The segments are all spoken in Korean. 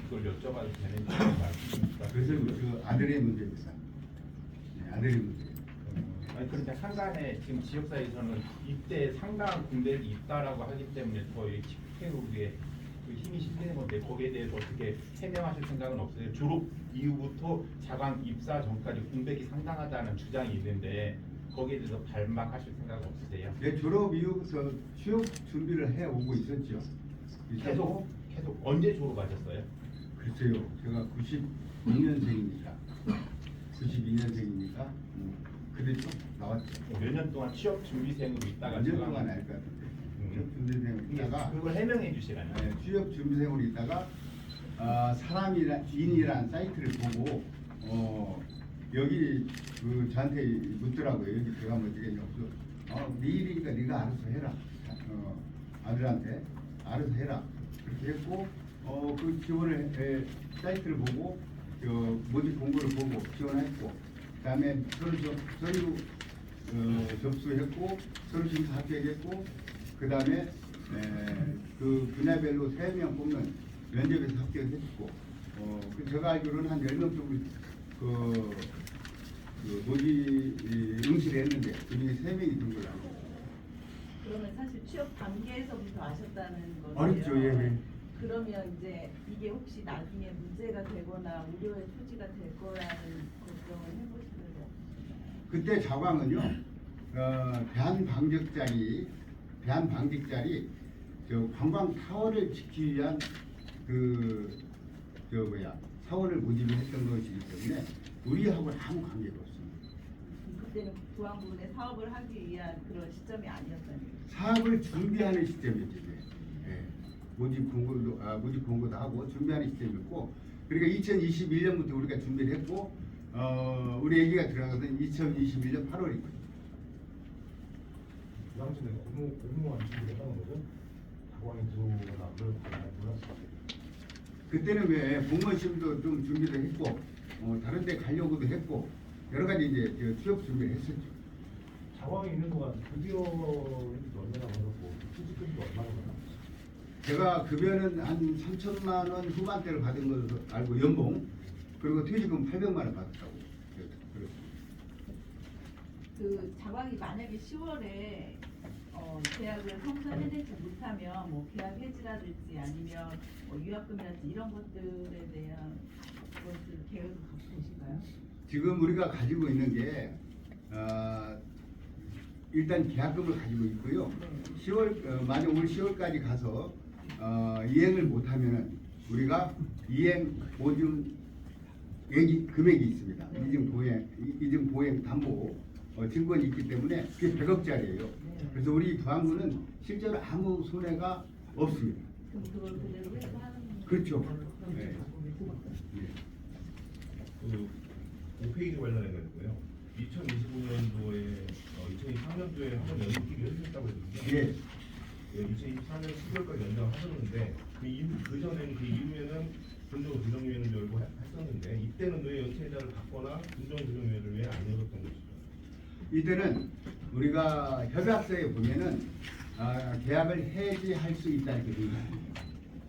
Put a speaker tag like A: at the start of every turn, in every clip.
A: 그걸 여쭤봐도 되는지 말씀입니다.
B: 그래서 그 아들의 문제입니다. 네, 아들의 문제.
A: 아니 그런데 한간에 지금 지역사회에서는 이때 상당한 공백이 있다라고 하기 때문에 더 이 집행국에 그 힘이 실리는 건데 거기에 대해서 어떻게 해명하실 생각은 없어요? 졸업 이후부터 자강 입사 전까지 공백이 상당하다는 주장이 있는데 거기에 대해서 반박하실 생각은 없으세요?
B: 내 졸업 이후부터 취업 준비를 해 오고 있었죠.
A: 계속 언제 졸업하셨어요?
B: 글쎄요, 제가 92년생이니까 92년생이니까 그랬죠. 나왔죠.
A: 몇 년 동안 취업 준비생으로 있다가
B: 2년 동안 알 것 같은데. 취업 준비생으로 있다가
A: 그걸 해명해 주시라면.
B: 네, 취업 준비생으로 있다가 사람인이란 사이트를 보고 여기 그 저한테 묻더라고요. 여기 들어가면 되겠냐. 네 일이니까 네가 알아서 해라. 아들한테 알아서 해라. 그렇게 했고 그 지원을 사이트를 보고 모집 공고를 보고 지원했고 그다음에 서류 접수했고 서류 심사 합격했고 그다음에 그 분야별로 3명 뽑는 면접에서 합격했고 제가 알기로는 한 10명 정도 그 모집 응시를 했는데 그중에 3명이 된 걸로 알고 있습니다.
C: 그러면 사실 취업 단계에서부터 아셨다는 거예요?
B: 어렵죠, 예.
C: 그러면 이제 이게 혹시 나중에 문제가 되거나 우려의 소지가 될 거라는 걱정을 해보신 적이 없으신가요?
B: 그때 자광은요 대한방직자리 저 관광 타워를 지키기 위한 사원을 모집을 했던 것이기 때문에 우리하고는 아무 관계가 없습니다.
C: 그때는 부안군에 사업을 하기 위한 그런 시점이 아니었다는 거죠.
B: 사업을 준비하는 시점이죠. 네. 모집 공고도 하고 준비하는 시점이었고, 그러니까 2021년부터 우리가 준비를 했고, 우리 애기가 들어간 것은 2021년 8월이거든요.
D: 그 당시에는 공무원 준비를 했다는 거죠? 자광이 들어오거나 그런 거 많이 몰랐어요.
B: 그때는 왜 공무원 시험도 좀 준비를 했고, 다른 데 가려고도 했고, 여러 가지 이제 취업 준비를 했었죠.
D: 자광이 있는 동안 급여도 얼마나 받았고 취직금도 얼마나 받았어요?
B: 제가 급여는 한 3천만 원 후반대를 받은 것으로 알고 연봉, 그리고 퇴직금 800만 원 받았다고 그랬습니다.
C: 그 자광이 만약에 10월에 계약을 성사해내지 못하면 뭐 계약 해지라든지 아니면 뭐 유학금이라든지 이런 것들에 대한 것을 계획을 갖고 계신가요?
B: 지금 우리가 가지고 있는 게 일단 계약금을 가지고 있고요. 10월 만약 올 10월까지 가서 이행을 못하면은 우리가 이행 보증 금액이 있습니다. 이중 보행 담보 증권이 있기 때문에 그게 100억짜리예요. 그래서 우리 부안군은 실제로 아무 손해가 없습니다.
C: 그럼 그걸 그대로 회수하는
B: 그렇죠. 네.
E: 그 5페이지 관련해 가지고요. 2025년도에 2023년도에 한번 연기를 해주셨다고 했거든요.
B: 예.
E: 2024년 10월까지 연장하셨는데 그 전에는 그 이후에는 군정 조정위원회를 열고 했었는데 이때는 왜 연체자를 받거나 군정 조정위원회를 왜 안 열었던 것이죠?
B: 이때는 우리가 협약서에 보면은 계약을 해지할 수 있다 이렇게 되어 있습니다.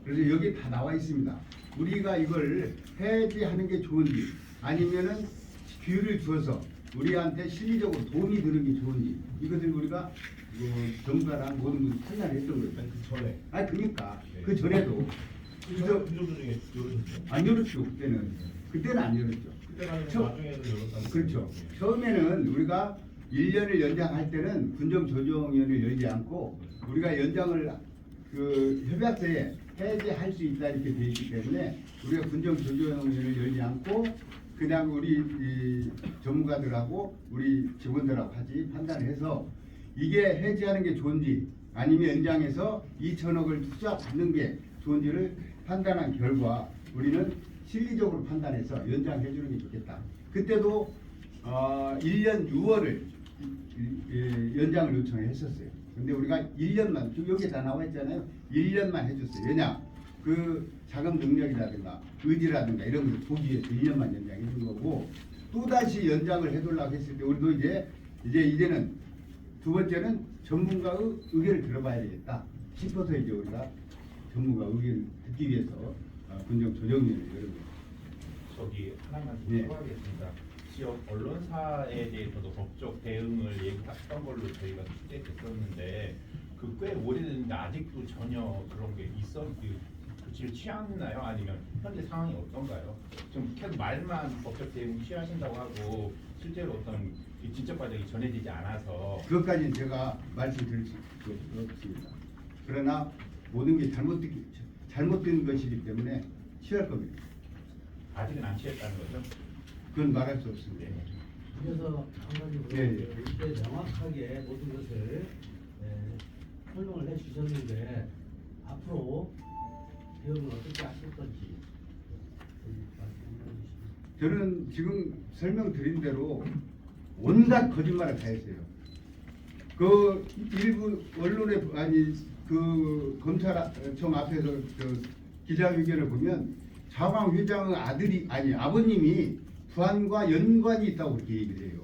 B: 그래서 여기 다 나와 있습니다. 우리가 이걸 해지하는 게 좋은지 아니면은 기회를 주어서 우리한테 실리적으로 돈이 드는 게 좋은지 이것을 우리가 정부랑 모든 분이 판단했던 거예요.
E: 아니 그 전에
B: 그러니까
E: 네.
B: 그 전에도
E: 군정 조정에 열었었죠?
B: 안 열었죠. 그때는 안 열었죠.
E: 그때는 아니고 나중에는 열었다는
B: 그렇죠.
E: 거죠.
B: 처음에는 우리가 1년을 연장할 때는 군정조정위원회를 열지 않고 우리가 연장을 그 협약서에 해제할 수 있다 이렇게 되어 있기 때문에 우리가 군정조정위원회를 열지 않고 그냥 우리 이 전문가들하고 우리 직원들하고 같이 판단해서 이게 해지하는 게 좋은지 아니면 연장해서 2천억을 투자 받는 게 좋은지를 판단한 결과 우리는 실리적으로 판단해서 연장해 주는 게 좋겠다. 그때도 1년 6월을 연장을 요청했었어요. 근데 우리가 1년만, 지금 여기에 다 나와 있잖아요. 1년만 해줬어요. 왜냐? 그 자금 능력이라든가 의지라든가 이런 걸 보기 위해서 1년만 연장해 준 거고 또다시 연장을 해달라고 했을 때 우리도 이제는 두 번째는 전문가의 의견을 들어봐야 되겠다 싶어서 이제 우리가 전문가 의견을 듣기 위해서 군정 조정위원회 열고
A: 저기 하나만 더
B: 예.
A: 추가하겠습니다. 지역 언론사에 대해서도 법적 대응을 얘기했던 걸로 저희가 그때 됐었는데 그 꽤 오래됐는데 아직도 전혀 그런 게 조치를 취하나요? 아니면 현재 상황이 어떤가요? 좀 계속 말만 법적 대응 취하신다고 하고 실제로 어떤 이 진척 과정이 전해지지 않아서
B: 그것까지는 제가 말씀드릴 수 없습니다. 그러나 모든 게 잘못된 것이기 때문에 취할 겁니다.
A: 아직은 안 취했다는 거죠?
B: 그건 말할 수 없습니다.
F: 그래서 한 가지
B: 예, 예.
F: 물어볼게요. 이때 명확하게 모든 것을 설명을 해주셨는데 앞으로 대응을 어떻게 하실 건지 말씀해 주시면.
B: 저는 지금 설명드린 대로 온갖 거짓말을 다 했어요. 그 일부 언론에 아니 그 검찰청 앞에서 그 기자회견을 보면 자광 회장의 아들이 아니 아버님이 부안과 연관이 있다고 그렇게 얘기를 해요.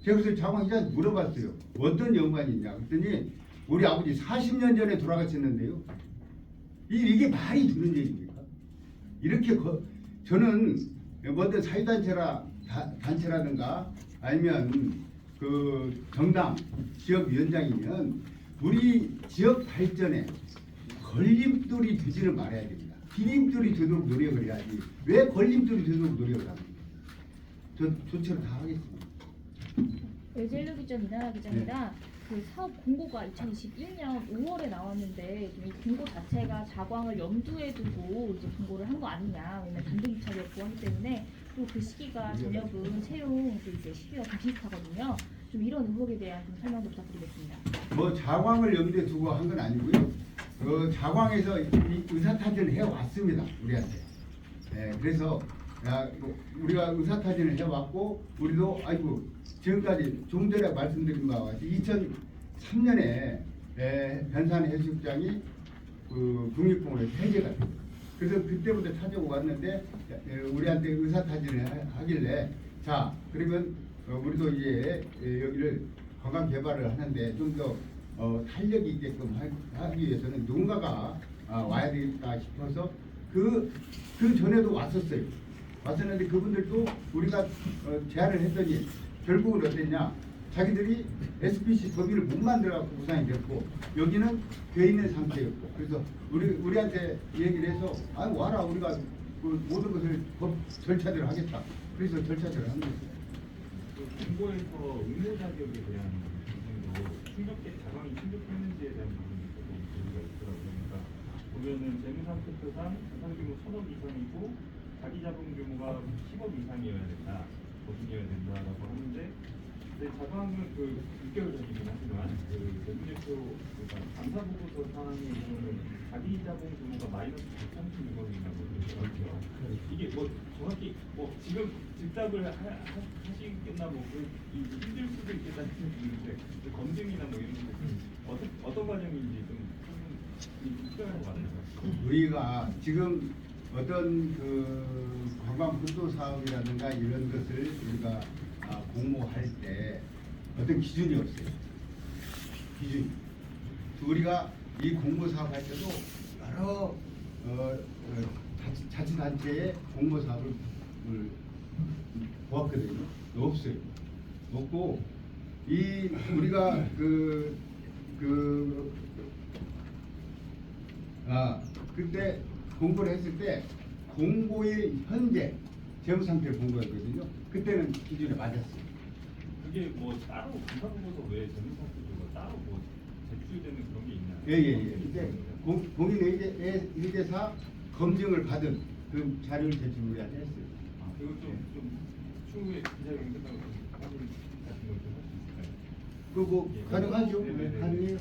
B: 제가 그래서 자광 회장한테 물어봤어요. 어떤 연관이 있냐 그랬더니 우리 아버지 40년 전에 돌아가셨는데요. 이게 말이 되는 얘기입니까? 이렇게 저는 뭐든 사회단체라든가 아니면 그 정당 지역위원장이면 우리 지역 발전에 걸림돌이 되지는 말아야 됩니다. 디딤돌이 되도록 노력을 해야지. 왜 걸림돌이 되도록 노력을 합니까? 저 조치를 다 하겠습니다.
G: 외젤로 기전 이나라 기자입니다. 그 사업 공고가 2021년 5월에 나왔는데 이 공고 자체가 자광을 염두에 두고 이제 공고를 한 거 아니냐. 왜냐면 단도입찰이었고 하기 때문에 또 그 시기가 전역은 채용 이제 시기가 좀 비슷하거든요. 좀 이런 의혹에 대한 좀 설명도 부탁드리겠습니다.
B: 뭐 자광을 염두에 두고 한 건 아니고요. 그 자광에서 이 의사타진을 해왔습니다. 우리한테. 네, 그래서 우리가 의사타진을 해왔고 우리도 아이고 지금까지 좀 전에 말씀드린 바와 같이 2003년에 변산 해수욕장이 그 국립공원에서 해제가 됐어요. 그래서 그때부터 찾아왔는데 우리한테 의사타진을 하길래 자 그러면 우리도 이제 여기를 관광 개발을 하는데 좀 더 탄력이 있게끔 하기 위해서는 누군가가 와야 되겠다 싶어서 그 전에도 왔었는데 그분들도 우리가 제안을 했더니 결국은 어땠냐 자기들이 SPC 법인을 못 만들어갖고 무산이 됐고 여기는 돼 있는 상태였고 그래서 우리한테 얘기를 해서 아 와라 우리가 그 모든 것을 법 절차대로 하겠다 그래서 절차대로 한 거예요.
H: 공고에서 의무 자격에 대한 부분도 자광이 충족했는지에 대한 부분이 조금 문제가 있더라고요. 그러니까 보면은 재무상태표상 자산 규모 1,000억 이상이고 자기 자본 규모가 10억 이상이어야 된다, 보증이어야 된다라고 하는데, 자광은 그 6개월 전이긴 하지만 그 재무제표 그러니까 감사보고서 사항에 보면은 자기 자본 규모가 마이너스 136억이라고 그러더라고요. 이게 뭐 정확히 뭐 지금 집답을 하시겠나 뭐 힘들 수도 있겠다는 생각이 드는데 검증이나 뭐 이런 게 어떤 과정인지 좀 특별한 거 같아요.
B: 우리가 지금 어떤 그 관광 분도 사업이라든가 이런 것을 우리가 공모할 때 어떤 기준이 없어요. 기준. 우리가 이 공모 사업 할 때도 여러 자치단체의 공모 사업을 보았거든요. 없어요. 없고 우리가 그때 공고를 했을 때 공고일 현재 재무 상태를 본 거였거든요. 그때는 기준에 맞았어요.
H: 그게 뭐 따로 감사보고서 외에 재무상태표가 따로 뭐 제출되는 그런 게 있나요?
B: 예. 이제 공인회계사 검증을 받은 그 자료를 제출 우리한테 했어요.
H: 그리고 좀 추후에 기자회견 끝나고 확인 같은 걸좀 할 수 있을까요?
B: 그거 가능하죠?
H: 네네네.
B: 가능해요.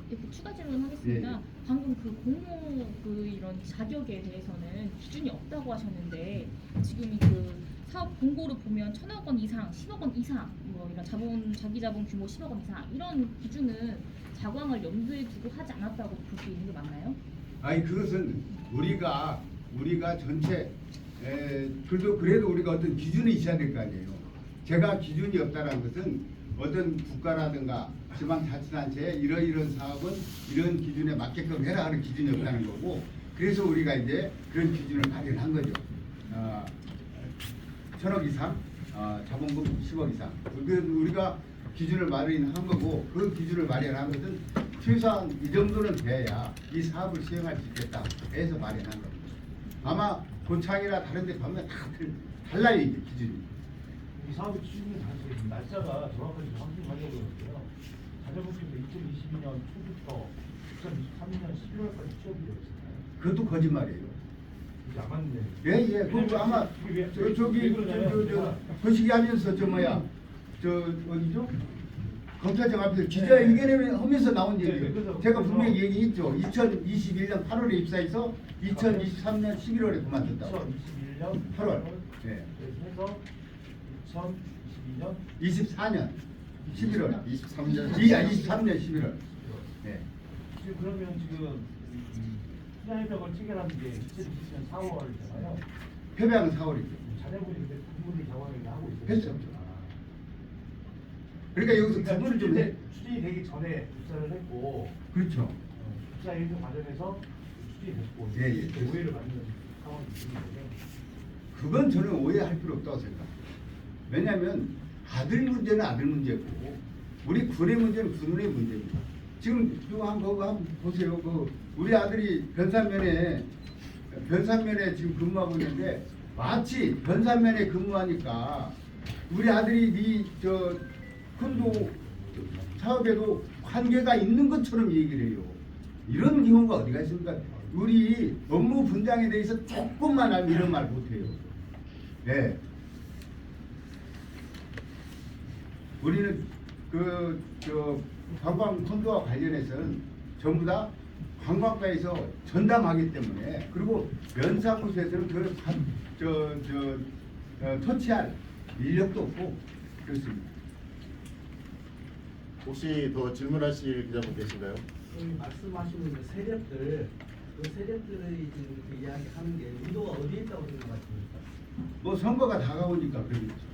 G: 이렇게 추가 질문하겠습니다.
B: 예.
G: 방금 그 공모 이런 자격에 대해서는 기준이 없다고 하셨는데 지금 그 사업 공고를 보면 1,000억 원 이상, 10억 원 이상, 뭐 이런 자기 자본 규모 10억 원 이상 이런 기준은 자광을 염두에 두고 하지 않았다고 볼 수 있는 게 맞나요?
B: 아니 그것은 우리가 전체 그래도 우리가 어떤 기준이 있어야 될 거 아니에요. 제가 기준이 없다는 것은 어떤 국가라든가 지방자치단체에 이런 사업은 이런 기준에 맞게끔 해라 하는 기준이 없다는 거고 그래서 우리가 이제 그런 기준을 마련한 거죠. 1,000억 이상, 자본금 10억 이상. 우리가 기준을 마련한 거고, 그 기준을 마련한 것은 최소한 이 정도는 돼야 이 사업을 수행할 수 있겠다 해서 마련한 겁니다. 아마 고창이나 다른 데 가면 다 달라요, 이게 기준이.
D: 이 사업의 기준이 사실 날짜가 정확하게 확인하려고 그러는데요. 자녀분께서 2022년 초부터 2023년 11월까지 취업이 되어 있잖아요.
B: 그것도 거짓말이에요.
D: 이게 안 맞네.
B: 예, 그거 아마 저기 거시기 하면서 어디죠? 검찰청 앞에서 기자회견을 하면서 나온 얘기예요. 제가 분명히 얘기했죠. 2021년 8월에 입사해서 2023년 11월에 그만뒀다고.
D: 2021년
B: 8월. 네.
D: 해서 2022년
B: 24년 11월.
I: 23년
B: 23년 11월. 네.
D: 지금 그러면 지금 투자협약을 체결한 게 2020년 4월이잖아요.
B: 협약은 4월이죠.
D: 자녀분이 근데 부분을 자원을 하고 있어요.
B: 했죠. 그러니까 여기서 구분을 좀 해.
D: 추진이 되기 전에 입사를 했고,
B: 그렇죠.
D: 입사 일정 과정에서 추진이 됐고,
B: 예, 예.
D: 이렇게 오해를 받는 상황이 있는데.
B: 그건 저는 오해할 필요 없다고 생각합니다. 왜냐하면 아들 문제는 아들 문제고 우리 군의 문제는 군의 문제입니다. 지금 한번 보세요. 우리 아들이 변산면에 지금 근무하고 있는데 마치 변산면에 근무하니까 우리 아들이 콘도 사업에도 관계가 있는 것처럼 얘기를 해요. 이런 경우가 어디가 있습니까? 우리 업무 분장에 대해서 조금만 알면 이런 말 못해요. 네. 우리는 관광 콘도와 관련해서는 전부 다 관광과에서 전담하기 때문에, 그리고 면사무소에서는 그걸 터치할 인력도 없고 그렇습니다.
I: 혹시 더 질문하실 기자분 계신가요?
F: 여기 말씀하시는 그 세력들, 그 세력들이 지금 이렇게 이야기하는 게 의도가 어디에 있다고 생각하십니까?
B: 뭐 선거가 다가오니까 그러겠죠.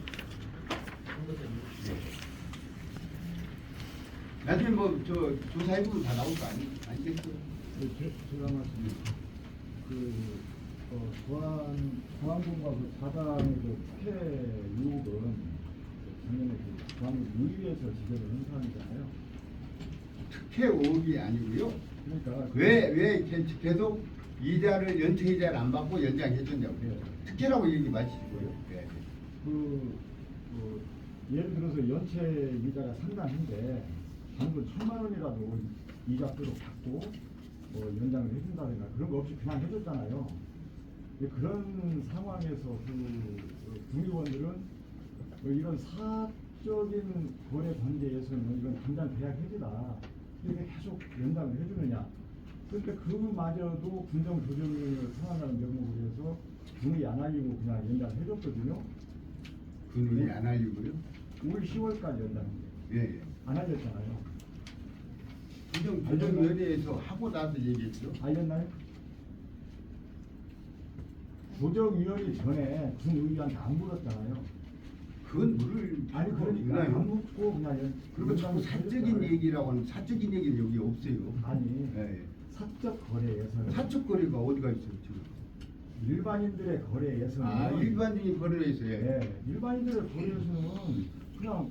F: 선거 때문에.
B: 나중에 조사해보면 다 나올 거 아니겠어요?
J: 제가 말씀드린 보안공과 사단의 특혜 의혹은 작년에 보안의위에서 지적을 한 사안이잖아요.
B: 특혜 의혹이 아니고요.
J: 그러니까
B: 왜 계속 이자를 연체 이자를 안 받고 연장해줬냐고요. 특혜라고 얘기 마시고요. 네.
J: 예를 들어서 연체 이자가 상당한데 단돈 1,000만 원이라도 이자표로 받고 연장을 해준다든가 그런 거 없이 그냥 해줬잖아요. 그런 상황에서 중위원들은 이런 사적인 거래 관계에서는 이건 당장 계약 해지다. 이렇게 계속 연장을 해주느냐. 그런데 그마저도 군정 조정을 상환하는 명목으로 해서 군의 안 알리고 그냥 연장을 해줬거든요.
B: 군의 안 알리고요?
J: 올 10월까지 연장합니다.
B: 예.
J: 안 알렸잖아요.
B: 조정위원회에서 하고 나서 얘기했죠.
J: 알렸나요? 조정위원회 전에 군의원한테 안 물었잖아요.
B: 그건 물을
J: 아니 그러니까 안 묻고 그냥
B: 그리고 자꾸 사적인 얘기라고 하는 사적인 얘기는 여기 없어요.
J: 아니
B: 예.
J: 사적 거래에서는
B: 사적 거래가 어디가 있어요 지금?
J: 일반인들의 거래에서는
B: 일반인이 거래해서
J: 네, 일반인들의 거래에서는 그냥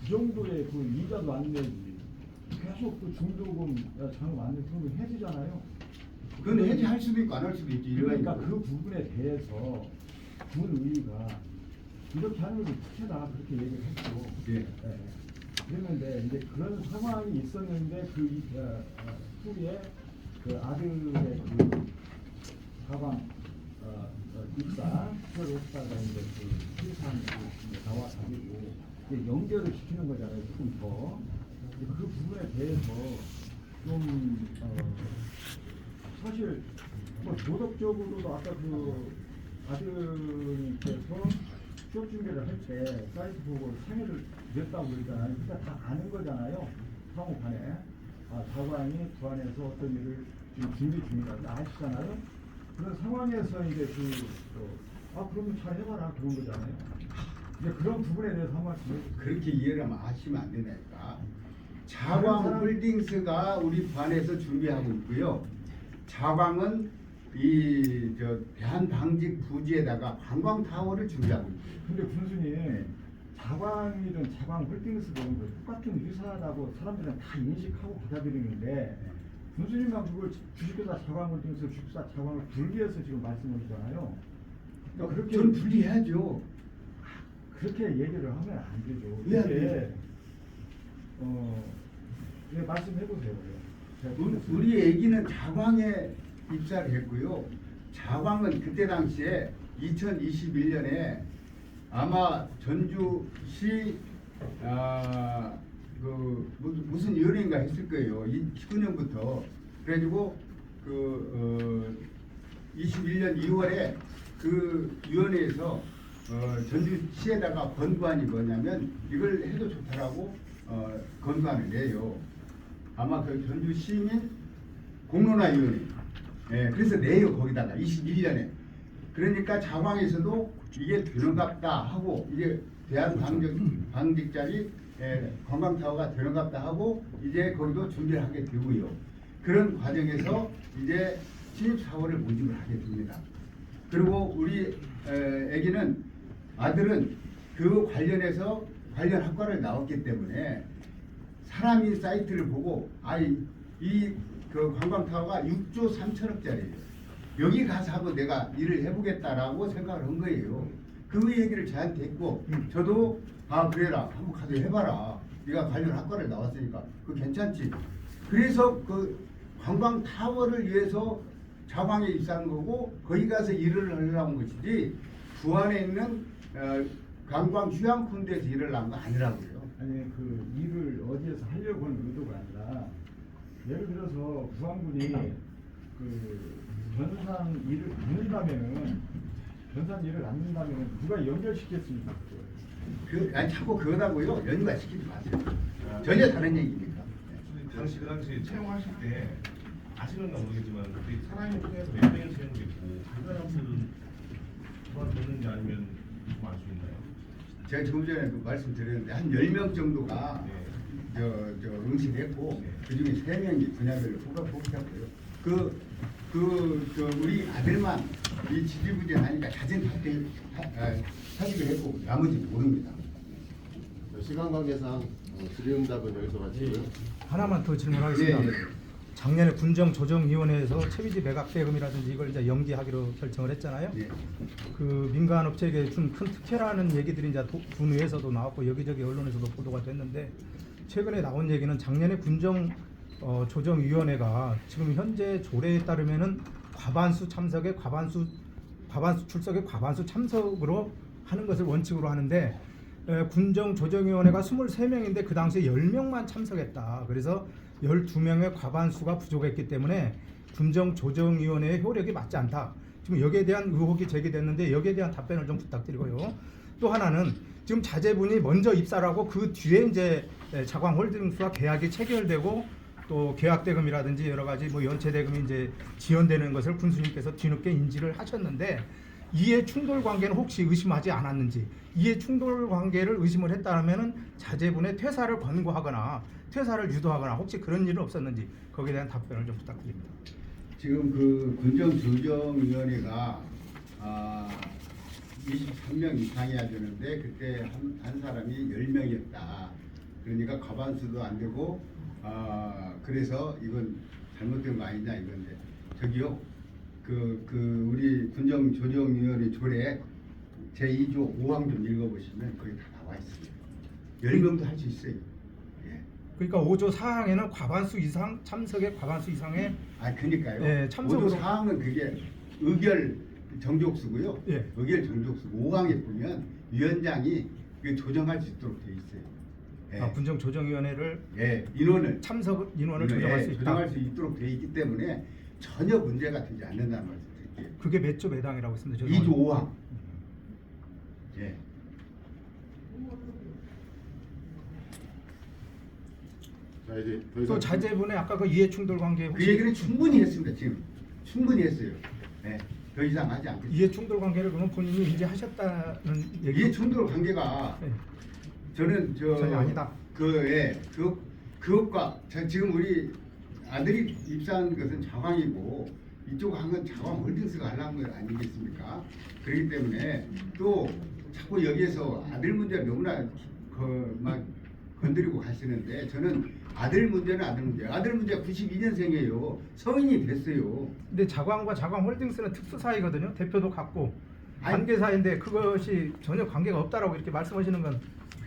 J: 그 정도의 그 이자도 안 내지 계속 그 중도금 장부 안 내고 그러면 해지잖아요.
B: 그건 해지할 수도 있고 안 할 수도 있지.
J: 그러니까
B: 일반인은.
J: 그 부분에 대해서 군의가 이렇게 하는 것은 특혜다 그렇게 얘기를 했죠.
B: 예.
J: 그랬는데 이제 그런 상황이 있었는데 그 후에 그 아들의 그 가방 입사 들어오다가 이제 그 실상 나와 가지고 연결을 시키는 거잖아요. 조금 더. 그 부분에 대해서 좀 사실 뭐 도덕적으로도 아까 그 아들님께서 취업 준비를 할 때 사이트 보고 상해를 드렸다고 그러잖아요. 그러니까 다 아는 거잖아요. 상호간에 자관이 부안해서 어떤 일을 지금 준비 중이라고 아시잖아요. 그런 상황에서 이제 그러면 잘 해봐라 그런 거잖아요. 이제 그런 부분에 대해서 한 말씀 해주세요.
B: 그렇게 이해를 하시면 안 되니까. 자광 홀딩스가 우리 반에서 준비하고 있고요. 자광은 이 대한방직 부지에다가 관광타워를 준비하고 있어요.
J: 근데 군수님 자광이든 자광홀딩스든 그 똑같은 회사라고 사람들은 다 인식하고 받아들이는데 군수님만 그걸 주식회사 자광홀딩스 주식회사 자광을 분리해서 지금 말씀하시잖아요. 그러니까 그렇게
B: 전 분리해야죠.
J: 그렇게 얘기를 하면 안 되죠.
B: 왜안
J: 이게
B: 되죠?
J: 네, 말씀해 보세요.
B: 우리 애기는 자광에 입사를 했고요. 자광은 그때 당시에 2021년에 아마 전주시 그 무슨 위원회인가 했을 거예요. 19년부터 그래가지고 21년 2월에 그 위원회에서 전주시에다가 권고안이 뭐냐면 이걸 해도 좋다라고 권고안을 내요. 아마 그 전주시민 공론화위원회. 예, 그래서 내요 거기다가 21년에. 그러니까 자광에서도 이게 되는갑다 하고 이게 대한방직자리 관광타워가 되는갑다 하고 이제 거기도 준비를 하게 되고요. 그런 과정에서 이제 신입사원을 모집을 하게 됩니다. 그리고 우리 애기는 아들은 그 관련해서 관련 학과를 나왔기 때문에 사람이 사이트를 보고 그 관광타워가 6조 3천억짜리예요. 여기 가서 한번 내가 일을 해보겠다라고 생각을 한 거예요. 그 얘기를 저한테 했고 저도 그래라 한번 가서 해봐라. 네가 관련 학과를 나왔으니까 그거 괜찮지. 그래서 그 관광타워를 위해서 자광에 입사한 거고 거기 가서 일을 하려는 것이지 부안에 있는 관광 휴양군대에서 일을 한 거 아니라고요.
J: 아니 그 일을 어디에서 하려고 하는 의도가 아니라 예를 들어서 부안군이 그 변산 일을 낳는다면은 누가 연결시켰습니까?
B: 아니 자꾸 그거다고요. 연구가 시키지 마세요. 전혀 다른 얘기입니다.
E: 당시 그 당시 채용하실 때 아시는가 모르겠지만 우리 사람을 통해서 몇 명을 채용했고 그 사람들은 그만뒀는지 아니면 좀 알 수 있나요?
B: 제가 조금 전에 말씀드렸는데 한 10명 정도가 응시했고 그중에 3명이 분야별로 뽑혔고요. 우리 아들만 이 지지부진하니까 자진 사직을 했고 나머지 모릅니다.
I: 시간 관계상 질의응답은 여기서 마치고요.
K: 하나만 더 질문하겠습니다.
B: 네.
K: 작년에 군정조정위원회에서 최비지 매각 대금이라든지 이걸 이제 연기하기로 결정을 했잖아요.
B: 네.
K: 그 민간 업체에게 준 큰 특혜라는 얘기들이 이제 군의에서도 나왔고 여기저기 언론에서도 보도가 됐는데 최근에 나온 얘기는 작년에 조정위원회가 지금 현재 조례에 따르면은 과반수 참석에 과반수 출석에 과반수 참석으로 하는 것을 원칙으로 하는데 군정조정위원회가 23명인데 그 당시에 10명만 참석했다. 그래서 12명의 과반수가 부족했기 때문에 군정조정위원회의 효력이 맞지 않다. 지금 여기에 대한 의혹이 제기됐는데 여기에 대한 답변을 좀 부탁드리고요. 또 하나는 지금 자제분이 먼저 입사를 하고 그 뒤에 이제 자광홀딩스와 계약이 체결되고 또 계약대금이라든지 여러 가지 뭐 연체대금이 이제 지연되는 것을 군수님께서 뒤늦게 인지를 하셨는데 이해 충돌 관계는 혹시 의심하지 않았는지, 이해 충돌 관계를 의심을 했다면은 자제분의 퇴사를 권고하거나 퇴사를 유도하거나 혹시 그런 일은 없었는지 거기에 대한 답변을 좀 부탁드립니다.
B: 지금 그 군정조정위원회가 23명 이상이야 되는데 그때 한 사람이 10명이었다. 그러니까 과반수도 안 되고 그래서 이건 잘못된 거 아니냐 이건데 저기요 우리 군정조정위원회 조례 제2조 5항 좀 읽어보시면 거기 다 나와 있습니다. 10명도 할 수 있어요. 예.
K: 그러니까 5조 4항에는 과반수 이상 참석의 과반수 이상의
B: 그러니까요.
K: 네, 참석으로
B: 5조 4항은 그게 의결 정족수고요.
K: 예.
B: 의결 정족수 5항에 보면 위원장이 그 조정할 수 있도록 돼 있어요. 예.
K: 군정조정위원회를
B: 인원을
K: 조정할 수 있다.
B: 조정할 수 있도록 돼 있기 때문에 전혀 문제가 되지 않는다는 말씀 드릴게요.
K: 그게 몇 조 몇 항이라고 했습니다.
B: 2조 5항. 예.
I: 자 이제 더
K: 또
I: 이상
K: 자제분의 아까 그 이해 충돌 관계
B: 그 얘기는 충분히 했습니다. 지금 충분히 했어요. 네. 더 이상 하지 않겠습니다.
K: 이해 충돌 관계를 그러면 본인이 인지하셨다는 얘기?
B: 이해 충돌 관계가
K: 네.
B: 저는
K: 전혀 아니다.
B: 그것과 지금 우리 아들이 입사한 것은 자광이고 이쪽 한 건 자광 홀딩스가 하려는 거 아니겠습니까? 그렇기 때문에 또 자꾸 여기에서 아들 문제 너무나 막 건드리고 가시는데 저는 아들 문제는 아들 문제 92년생이에요. 성인이 됐어요.
K: 근데 자광과 자광홀딩스는 특수 사이거든요. 대표도 같고
B: 아니,
K: 관계 사이인데 그것이 전혀 관계가 없다라고 이렇게 말씀하시는 건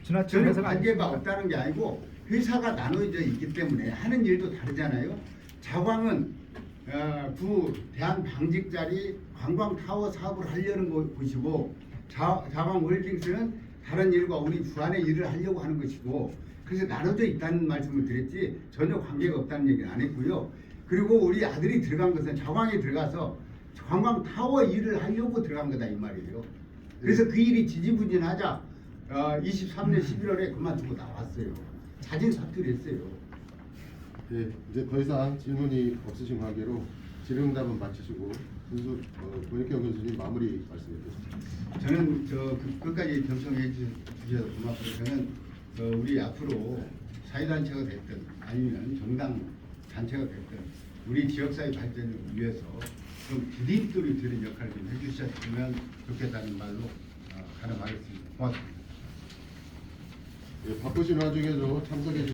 K: 지나친
B: 저는
K: 해석
B: 관계가
K: 아니십니까?
B: 없다는 게 아니고 회사가 나눠져 있기 때문에 하는 일도 다르잖아요. 자광은 구 대한방직자리 관광타워 사업을 하려는 곳이고 자광홀딩스는 다른 일과 우리 주안의 일을 하려고 하는 것이고 그래서 나눠져 있다는 말씀을 드렸지 전혀 관계가 없다는 얘기는 안 했고요. 그리고 우리 아들이 들어간 것은 자광에 들어가서 관광타워 일을 하려고 들어간 거다 이 말이에요. 그래서 그 일이 지지부진하자 23년 11월에 그만두고 나왔어요. 자진 사퇴를 했어요.
I: 예, 이제 더 이상 질문이 없으신 관계로 질의응답은 마치시고 권익경 교수님 마무리 말씀해 주십시오.
B: 저는 끝까지 경청해 주셔서 고맙고요. 저는 우리 앞으로 사회단체가 됐든 아니면 정당 단체가 됐든 우리 지역사회 발전을 위해서 좀 디딤돌이 되는 역할을 좀 해주셨으면 좋겠다는 말로 가름하겠습니다. 고맙습니다.
I: 예, 바쁘신 와중에도 참석해 주신